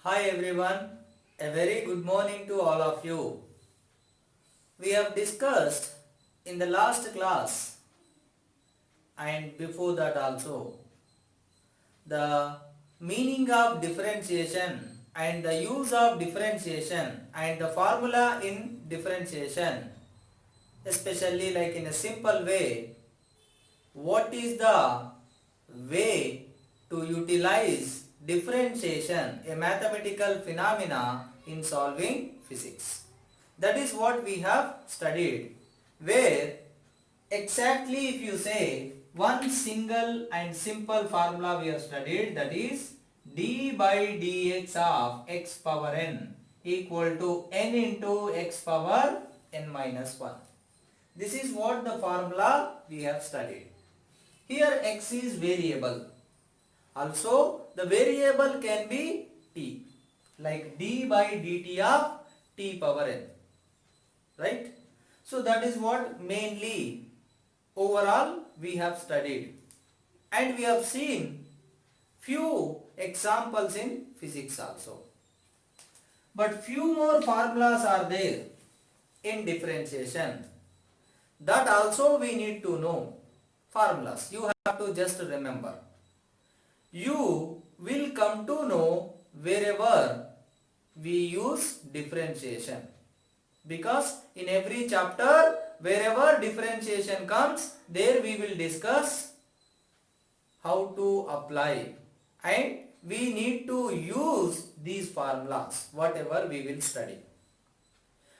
Hi everyone, a very good morning to all of you. We have discussed in the last class and before that also the meaning of differentiation and the use of differentiation and the formula in differentiation, especially like in a simple way, what is the way to utilize differentiation, a mathematical phenomena in solving physics. That is what we have studied, where exactly if you say one single and simple formula we have studied, that is d by dx of x power n equal to n into x power n minus 1. This is what the formula we have studied. Here x is variable. Also the variable can be t, like d by dt of t power n. Right? So that is what mainly overall we have studied. And we have seen few examples in physics also. But few more formulas are there in differentiation. That also we need to know formulas. You have to just remember. You will come to know wherever we use differentiation. Because in every chapter, wherever differentiation comes, there we will discuss how to apply. And we need to use these formulas, whatever we will study.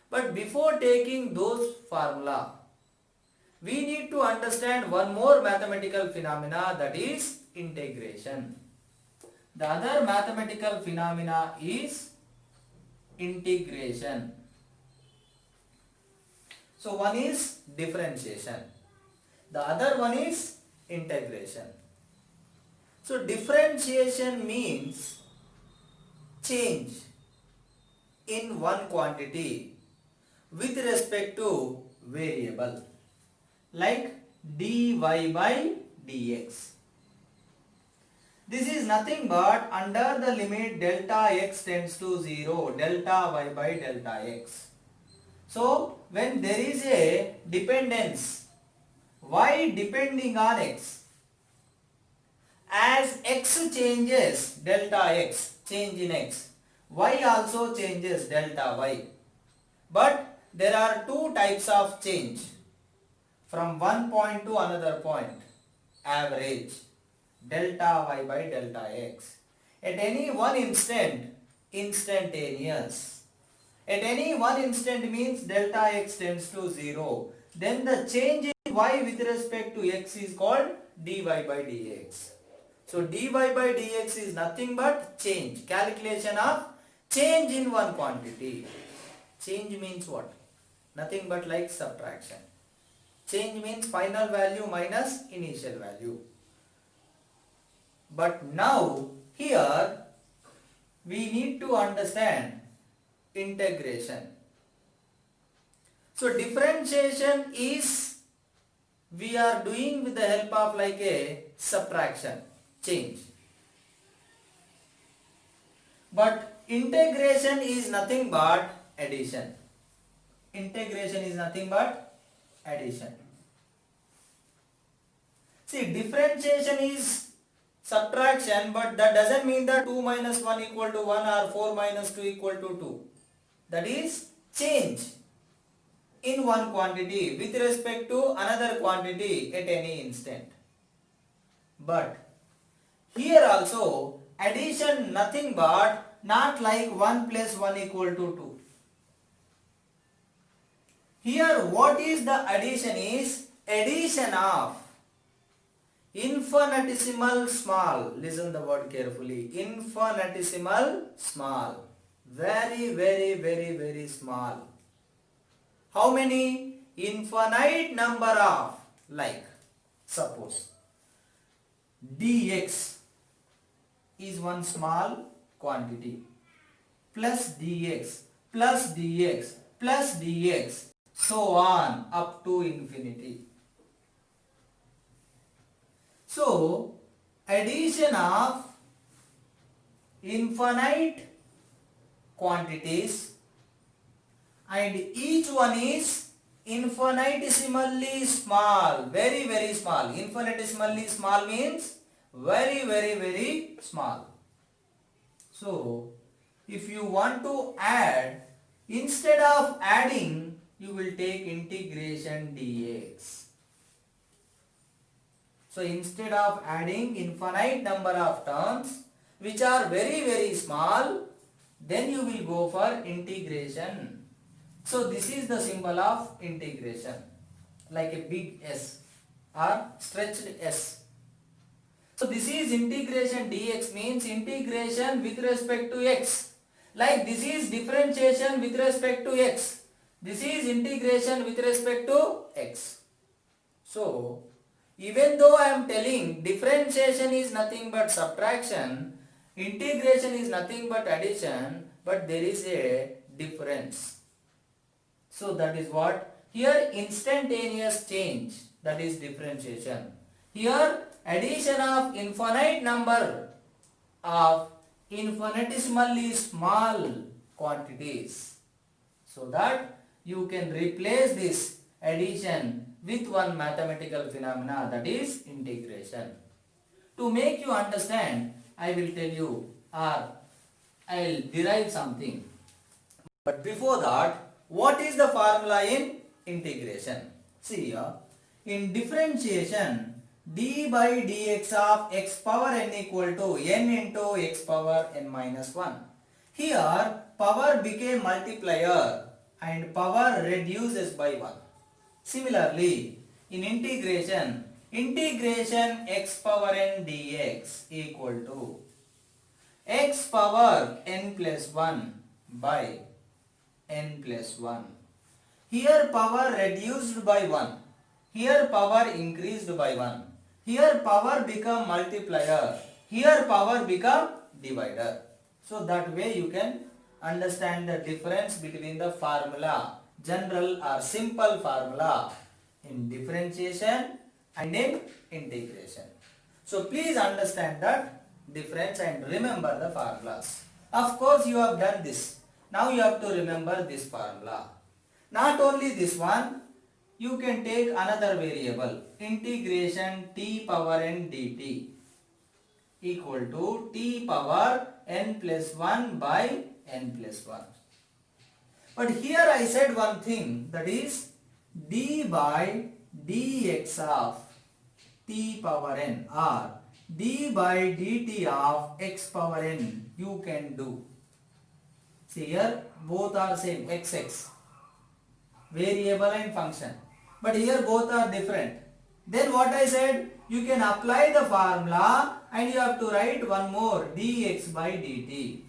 But before taking those formula, we need to understand one more mathematical phenomena, that is integration. The other mathematical phenomena is integration. So one is differentiation. The other one is integration. So differentiation means change in one quantity with respect to variable, like dy by dx. This is nothing but under the limit delta x tends to 0, delta y by delta x. So when there is a dependence, y depending on x, as x changes, delta x, change in x, y also changes, delta y. But there are two types of change from one point to another point. Average, delta y by delta x. At any one instant, instantaneous. At any one instant means delta x tends to 0. Then the change in y with respect to x is called dy by dx. So dy by dx is nothing but change, calculation of change in one quantity. Change means what? Nothing but like subtraction. Change means final value minus initial value. But now here we need to understand integration. So differentiation is we are doing with the help of like a subtraction, change. But integration is nothing but addition. Integration is nothing but addition. See, differentiation is subtraction, but that doesn't mean that 2 minus 1 equal to 1 or 4 minus 2 equal to 2. That is change in one quantity with respect to another quantity at any instant. But here also addition nothing but not like 1 plus 1 equal to 2. Here what is the addition is addition of infinitesimal small. Listen the word carefully. Infinitesimal small. Very small. How many? Infinite number of, like suppose dx is one small quantity, plus dx plus dx plus dx, so on up to infinity. So addition of infinite quantities and each one is infinitesimally small, very very small. Infinitesimally small means very very very small. So if you want to add, instead of adding you will take integration dx. So instead of adding infinite number of terms which are very very small, then you will go for integration. So this is the symbol of integration, like a big S or stretched S. So this is integration dx, means integration with respect to x. Like this is differentiation with respect to x. This is integration with respect to x. So even though I am telling differentiation is nothing but subtraction, integration is nothing but addition, but there is a difference. So that is what? Here instantaneous change, that is differentiation. Here addition of infinite number of infinitesimally small quantities. So that you can replace this addition with one mathematical phenomena, that is integration. To make you understand, I will tell you or I will derive something. But before that, what is the formula in integration? See here, in differentiation, d by dx of x power n equal to n into x power n minus 1. Here, power became multiplier and power reduces by 1. Similarly, in integration, integration x power n dx equal to x power n plus 1 by n plus 1. Here power reduced by 1. Here power increased by 1. Here power become multiplier. Here power become divider. So that way you can understand the difference between the formula, general or simple formula in differentiation and in integration. So please understand that difference and remember the formulas. Of course you have done this. Now you have to remember this formula. Not only this one, you can take another variable, integration t power n dt equal to t power n plus 1 by n plus 1. But here I said one thing, that is d by dx of t power n or d by dt of x power n you can do. See here both are same, xx, variable and function. But here both are different. Then what I said, you can apply the formula and you have to write one more, dx by dt.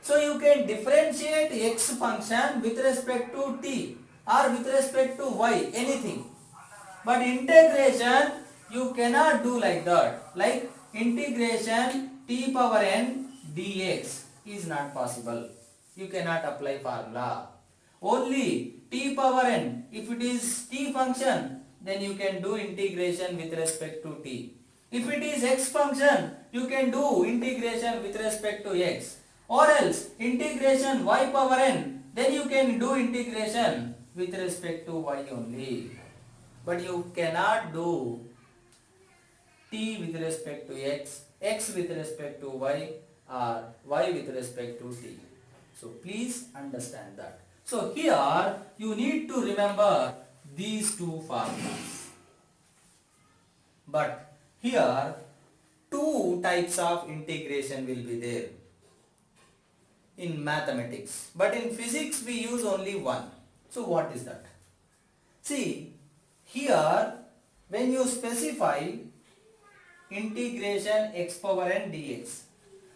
So you can differentiate x function with respect to t or with respect to y, anything. But integration you cannot do like that. Like integration t power n dx is not possible. You cannot apply formula. Only t power n, if it is t function, then you can do integration with respect to t. If it is x function, you can do integration with respect to x. Or else integration y power n, then you can do integration with respect to y only. But you cannot do t with respect to x, x with respect to y, or y with respect to t. So please understand that. So here you need to remember these two formulas. But here two types of integration will be there in mathematics. But in physics we use only one. So what is that? See, here when you specify integration x power n dx,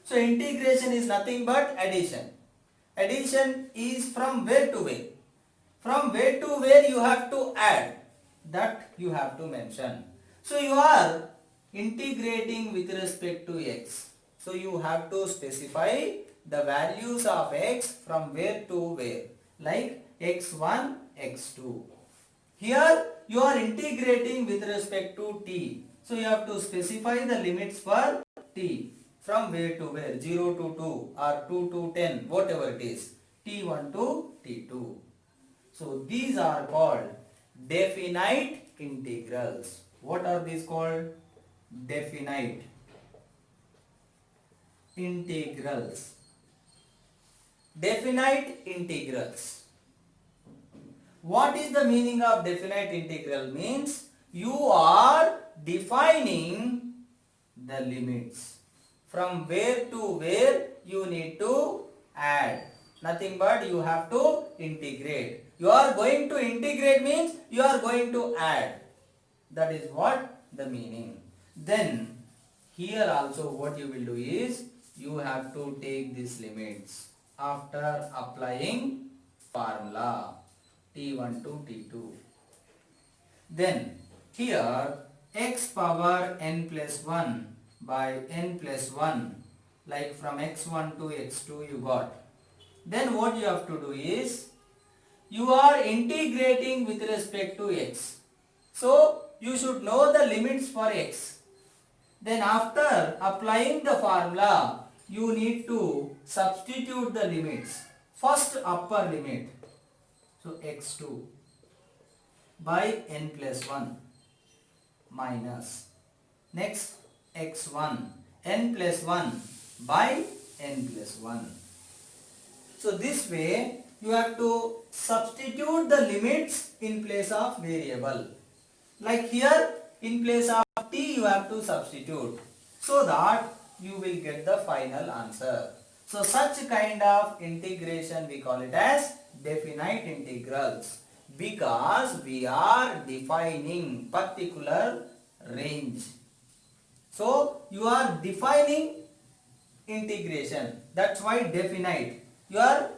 so integration is nothing but addition. Addition is from where to where? From where to where you have to add, that you have to mention. So you are integrating with respect to x. So you have to specify the values of x from where to where, like x1, x2. Here you are integrating with respect to t. So you have to specify the limits for t. from where to where, 0 to 2 or 2 to 10, whatever it is, t1 to t2. So these are called definite integrals. What are these called? Definite integrals. Definite integrals. What is the meaning of definite integral? Means you are defining the limits. From where to where you need to add. Nothing but you have to integrate. You are going to integrate means you are going to add. That is what the meaning. Then here also what you will do is you have to take these limits after applying formula t1 to t2. Then here x power n plus 1 by n plus 1, like from x1 to x2 you got. Then what you have to do is you are integrating with respect to x. So you should know the limits for x. Then after applying the formula, you need to substitute the limits. First upper limit, so x2 by n plus 1 minus, next x1 n plus 1 by n plus 1. So this way you have to substitute the limits in place of variable. Like here in place of t you have to substitute so that you will get the final answer. So such kind of integration we call it as definite integrals, because we are defining particular range. So you are defining integration, that's why definite. You are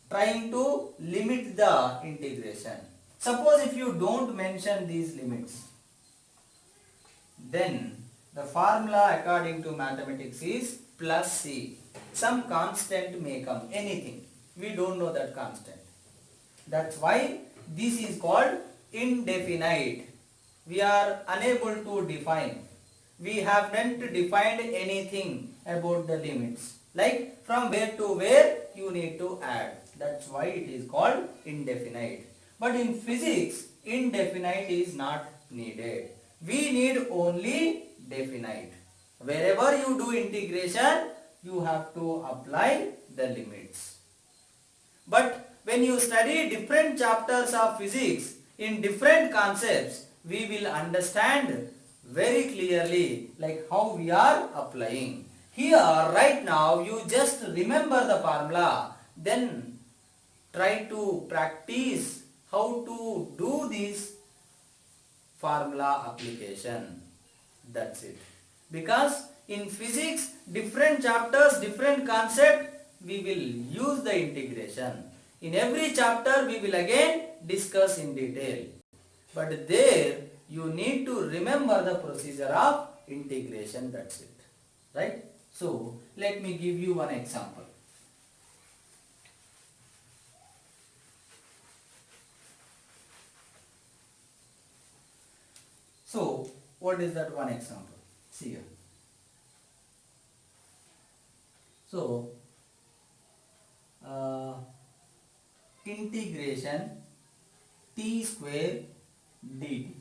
trying to limit the integration. Suppose if you don't mention these limits, then the formula according to mathematics is plus c. Some constant may come, anything. We don't know that constant. That's why this is called indefinite. We are unable to define. We haven't defined anything about the limits. Like from where to where you need to add. That's why it is called indefinite. But in physics, indefinite is not needed. We need only definite. Wherever you do integration, you have to apply the limits. But when you study different chapters of physics in different concepts, we will understand very clearly like how we are applying. Here right now you just remember the formula, then try to practice how to do this formula application. That's it. Because in physics, different chapters, different concept, we will use the integration. In every chapter, we will again discuss in detail. But there, you need to remember the procedure of integration. That's it. Right? So, let me give you one example. So, what is that one example? See here. So, integration t square dt.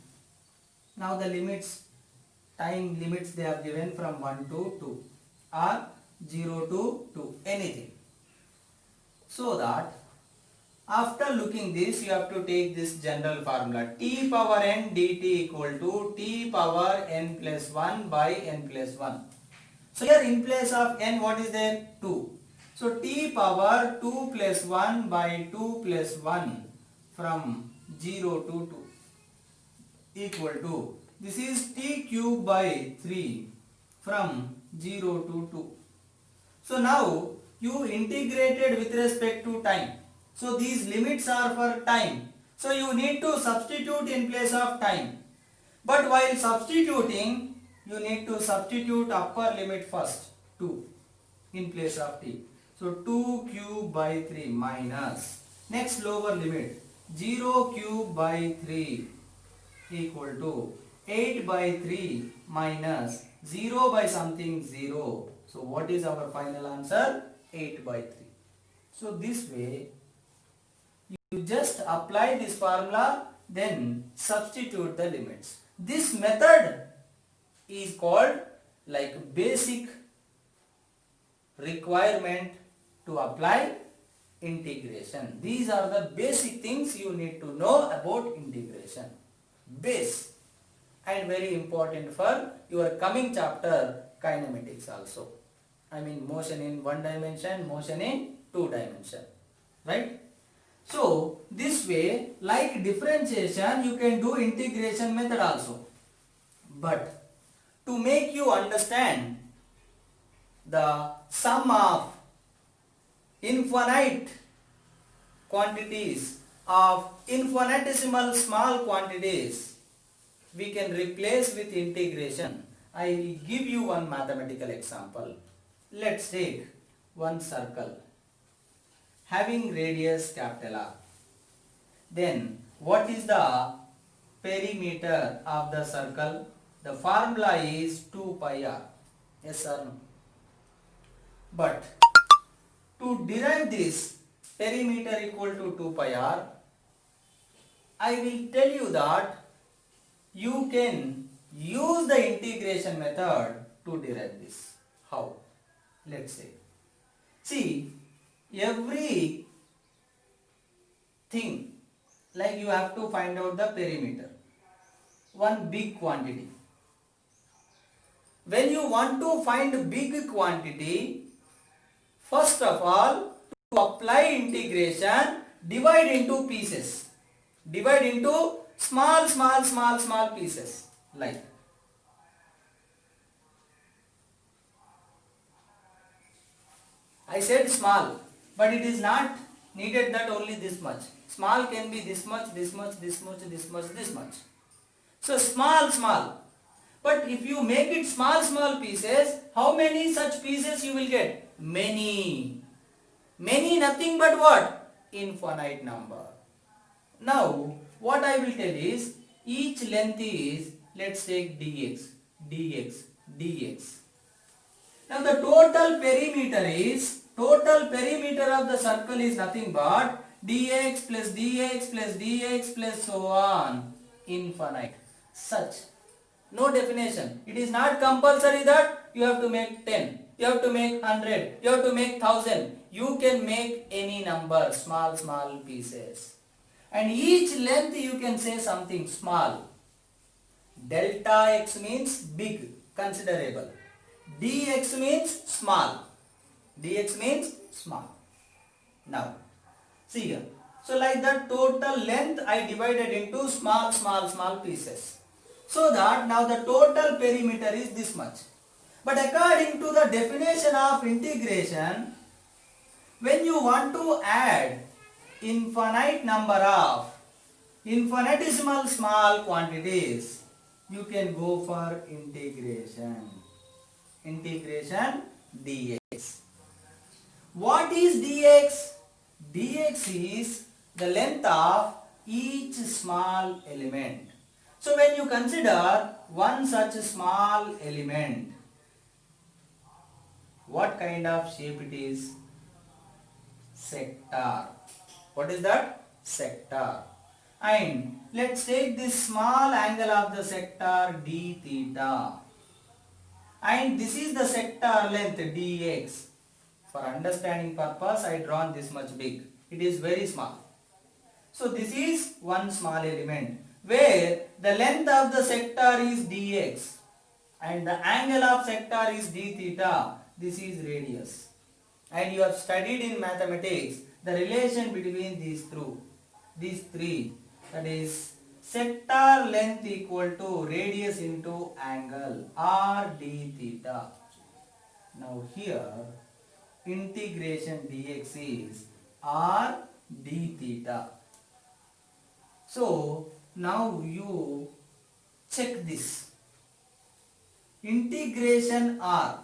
Now the limits, time limits they have given from 1 to 2 or 0 to 2, anything. So that after looking this, you have to take this general formula, t power n dt equal to t power n plus 1 by n plus 1. So here in place of n what is there? 2. So t power 2 plus 1 by 2 plus 1 from 0 to 2 equal to, this is t cube by 3 from 0 to 2. So now you integrated with respect to time. So these limits are for time. So you need to substitute in place of time. But while substituting, you need to substitute upper limit first, 2 in place of t. So 2 cube by 3 minus, next lower limit, 0 cube by 3 equal to 8 by 3 minus 0 by something 0. So what is our final answer? 8 by 3. So this way you just apply this formula, then substitute the limits. This method is called like basic requirement to apply integration. These are the basic things you need to know about integration. Base, and very important for your coming chapter kinematics also. I mean motion in one dimension, motion in two dimension, right? So this way, like differentiation, you can do integration method also. But to make you understand the sum of infinite quantities of infinitesimal small quantities, we can replace with integration. I will give you one mathematical example. Let's take one circle having radius capital R. Then what is the perimeter of the circle? The formula is 2 pi r. Yes or no? But to derive this perimeter equal to 2 pi r, I will tell you that you can use the integration method to derive this. How? Let's say. See, every thing, like you have to find out the perimeter, one big quantity. When you want to find big quantity, first of all, to apply integration, divide into pieces. Divide into small pieces, like I said small, but it is not needed that only this much. Small can be this much, this much, this much, this much, this much. So small. But if you make it small pieces, how many such pieces you will get? Many. Many, nothing but what? Infinite number. Now, what I will tell is, each length is, let's take dx, dx, dx. Now the total perimeter of the circle is nothing but dx plus dx plus dx plus so on, infinite. Such. No definition. It is not compulsory that you have to make 10, you have to make 100, you have to make 1000. You can make any number, small pieces. And each length you can say something small. Delta x means big, considerable. Dx means small. Dx means small. Now, see here. So like that total length I divided into small pieces. So that now the total perimeter is this much. But according to the definition of integration, when you want to add infinite number of infinitesimal small quantities, you can go for integration. Integration dx. What is dx? Dx is the length of each small element. So when you consider one such small element, what kind of shape it is? Sector. What is that? Sector. And let's take this small angle of the sector d theta. And this is the sector length dx. For understanding purpose, I drawn this much big. It is very small. So this is one small element where the length of the sector is dx and the angle of sector is d theta. This is radius. And you have studied in mathematics the relation between these three. That is sector length equal to radius into angle r d theta. Now here integration dx is r d theta. So now you check this. Integration r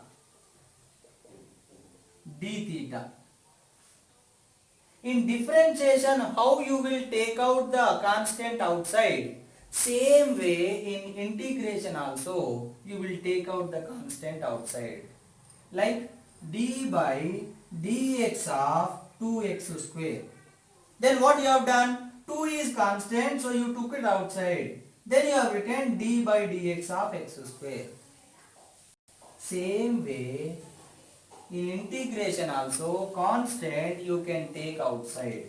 d theta. In differentiation, how you will take out the constant outside? Same way in integration also you will take out the constant outside, like d by dx of 2x square. Then what you have done? 2 is constant, so you took it outside. Then you have written d by dx of x square. Same way in integration also constant you can take outside.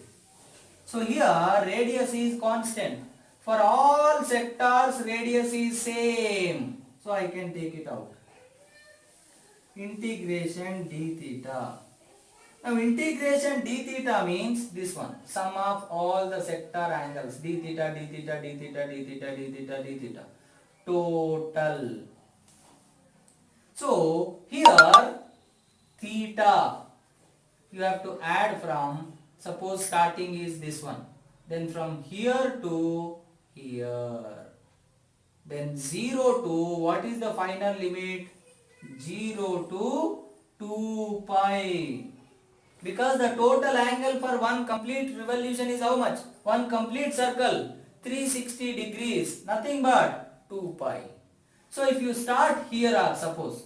So here radius is constant. For all sectors radius is same. So I can take it out. Integration d theta. Now integration d theta means this one. Sum of all the sector angles. D theta, d theta, d theta, d theta, d theta, d theta. Total. So here theta you have to add from, suppose starting is this one, then from here to here, then 0 to what is the final limit? 0 to 2 pi, because the total angle for one complete revolution is how much? One complete circle 360 degrees, nothing but 2 pi. So if you start here suppose,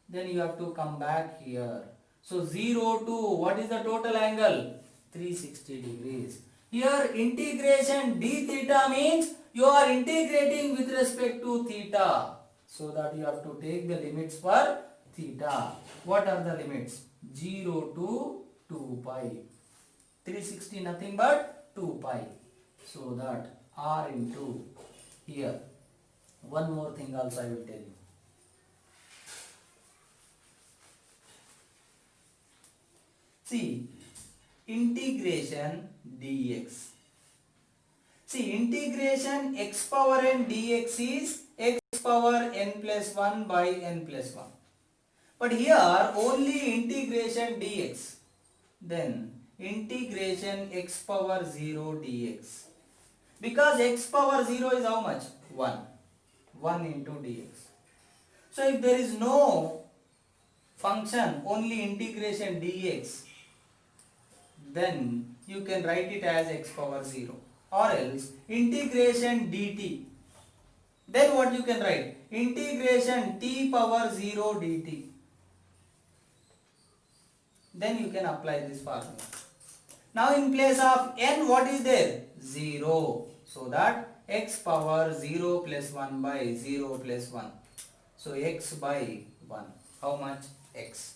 then you have to come back here. So 0 to what is the total angle? 360 degrees. Here integration d theta means you are integrating with respect to theta. So that you have to take the limits for theta. What are the limits? 0 to 2 pi. 360 nothing but 2 pi. So that r into here. One more thing also I will tell you. See, integration dx. See, integration x power n dx is x power n plus 1 by n plus 1. But here only integration dx. Then integration x power 0 dx. Because x power 0 is how much? 1. 1 into dx. So if there is no function, only integration dx, then you can write it as x power 0. Or else integration dt. Then what you can write? Integration t power 0 dt. Then you can apply this formula. Now in place of n what is there? 0. So that x power 0 plus 1 by 0 plus 1. So x by 1. How much? X.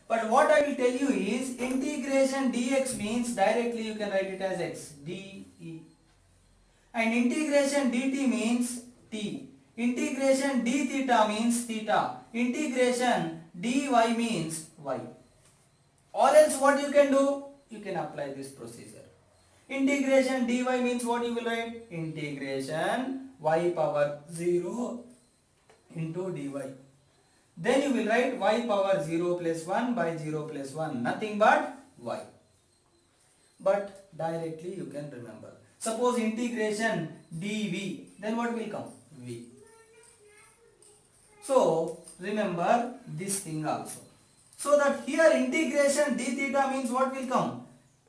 But what I will tell you is integration dx means directly you can write it as x. de. And integration dt means t. Integration d theta means theta. Integration dy means y. Or else what you can do? You can apply this procedure. Integration dy means what you will write? Integration y power 0 into dy. Then you will write y power 0 plus 1 by 0 plus 1. Nothing but y. But directly you can remember. Suppose integration dv. Then what will come? V. So remember this thing also. So that here integration d theta means what will come?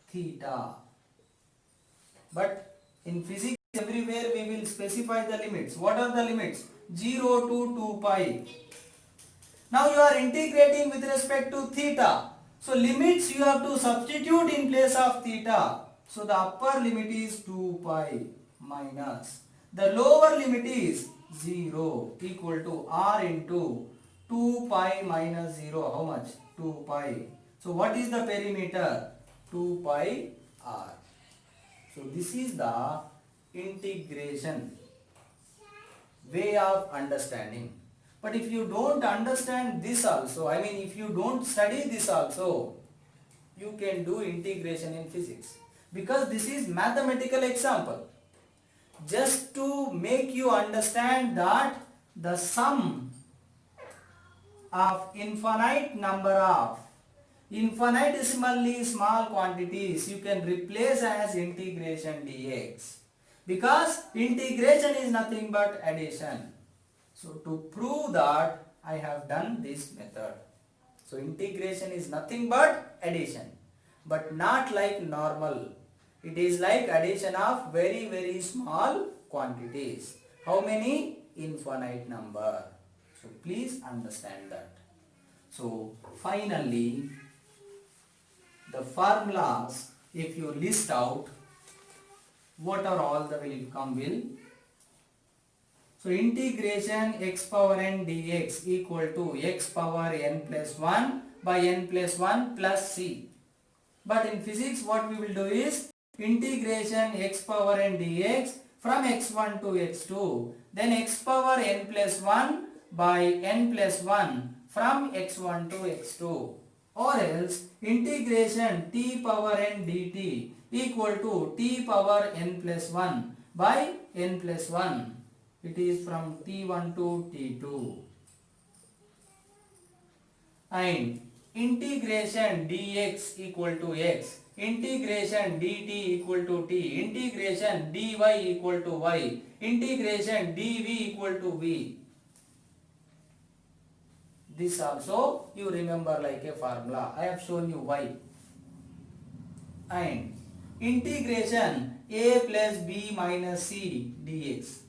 Theta. But in physics everywhere we will specify the limits. What are the limits? 0 to 2 pi. Now you are integrating with respect to theta. So limits you have to substitute in place of theta. So the upper limit is 2 pi minus. The lower limit is 0 equal to r into 2 pi minus 0. How much? 2 pi. So what is the perimeter? 2 pi r. So this is the integration way of understanding. But if you don't understand this also, I mean if you don't study this also, you can do integration in physics. Because this is mathematical example. Just to make you understand that the sum of infinite number of infinitesimally small quantities you can replace as integration dx. Because integration is nothing but addition. So to prove that I have done this method. So integration is nothing but addition. But not like normal. It is like addition of very small quantities. How many? Infinite number. So please understand that. So finally, the formulas, if you list out, what are all the will come will? So integration x power n dx equal to x power n plus 1 by n plus 1 plus c. But in physics what we will do is integration x power n dx from x1 to x2, then x power n plus 1 by n plus 1 from x1 to x2, or else integration t power n dt equal to t power n plus 1 by n plus 1. It is from t1 to t2. And integration dx equal to x, integration dt equal to t, integration dy equal to y, integration dv equal to v. This also you remember like a formula. I have shown you y. And integration a plus b minus c dx.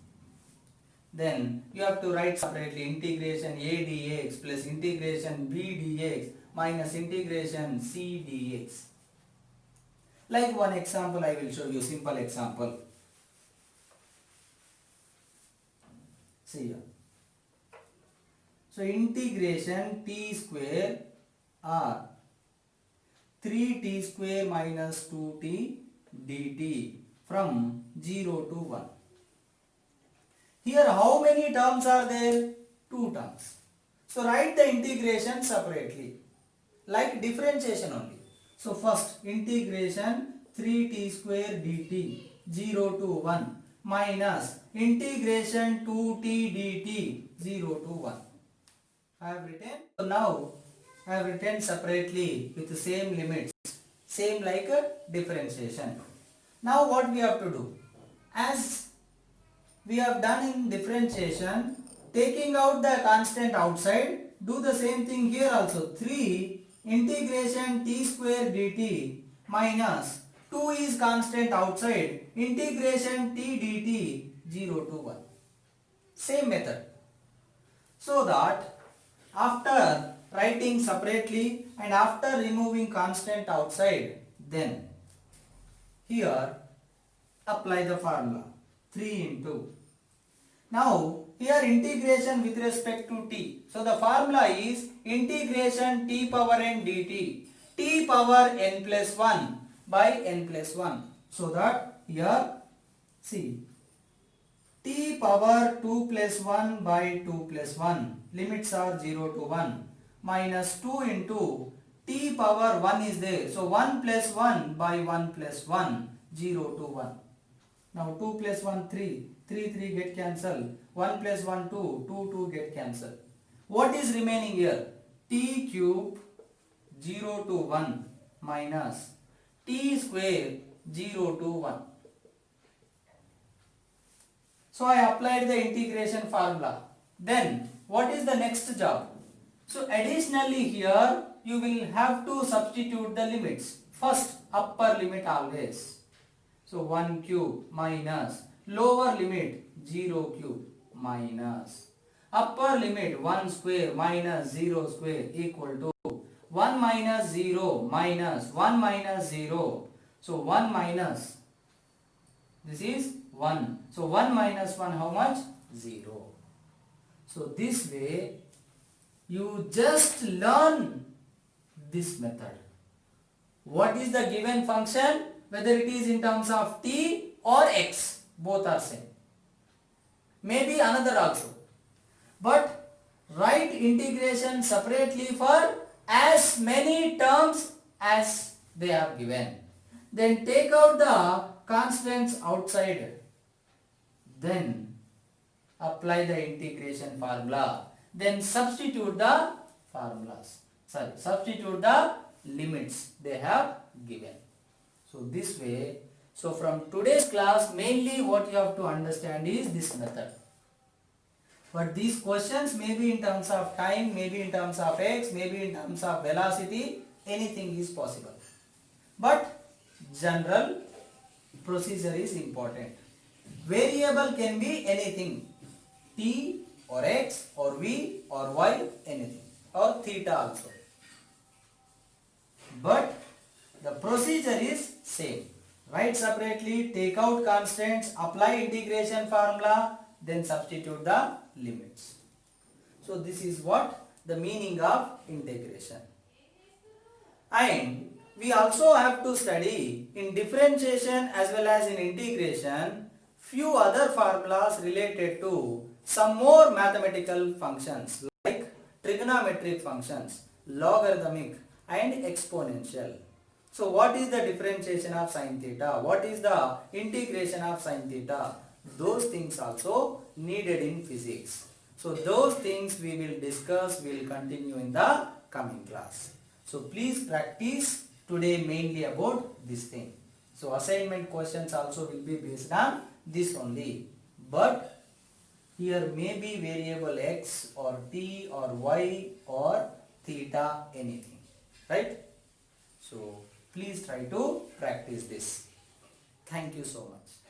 Then you have to write separately integration a dx plus integration b dx minus integration c dx. Like one example I will show you, simple example. See here. So integration t square or 3t square minus 2t dt from 0 to 1. Here how many terms are there? 2 terms. So write the integration separately, like differentiation only. So first integration 3t square dt 0 to 1 minus integration 2t dt 0 to 1. I have written. So now I have written separately with the same limits, same like a differentiation. Now what we have to do? As we have done in differentiation, taking out the constant outside, do the same thing here also. 3 integration t square dt minus 2 is constant outside, integration t dt 0 to 1. Same method. So that after writing separately and after removing constant outside, then here apply the formula 3 into. Now here integration with respect to t. So the formula is integration t power n dt, t power n plus 1 by n plus 1. So that here see t power 2 plus 1 by 2 plus 1, limits are 0 to 1, minus 2 into t power 1 is there. So 1 plus 1 by 1 plus 1, 0 to 1. Now 2 plus 1 3, 3 3 get cancelled, 1 plus 1 2, 2 2 get cancelled. What is remaining here? T cube 0 to 1 minus t square 0 to 1. So I applied the integration formula. Then what is the next job? So additionally here you will have to substitute the limits. First upper limit always. So 1 cube minus lower limit 0 cube minus upper limit 1 square minus 0 square equal to 1 minus 0 minus 1 minus 0. So 1 minus, this is 1. So 1 minus 1 how much? 0. So this way you just learn this method. What is the given function? Whether it is in terms of t or x, both are same. Maybe another also. But write integration separately for as many terms as they have given. Then take out the constants outside. Then apply the integration formula. Then substitute the formulas. Substitute the limits they have given. So this way, so from today's class mainly what you have to understand is this method. But these questions may be in terms of time, maybe in terms of x, maybe in terms of velocity, anything is possible. But general procedure is important. Variable can be anything, t or x or v or y, anything, or theta also. But the procedure is same. Write separately, take out constants, apply integration formula, then substitute the limits. So this is what the meaning of integration. And we also have to study in differentiation as well as in integration few other formulas related to some more mathematical functions like trigonometric functions, logarithmic and exponential. So what is the differentiation of sin theta? What is the integration of sin theta? Those things also needed in physics. So those things we will discuss, we will continue in the coming class. So please practice today mainly about this thing. So assignment questions also will be based on this only. But here may be variable x or t or y or theta, anything. Right? So please try to practice this. Thank you so much.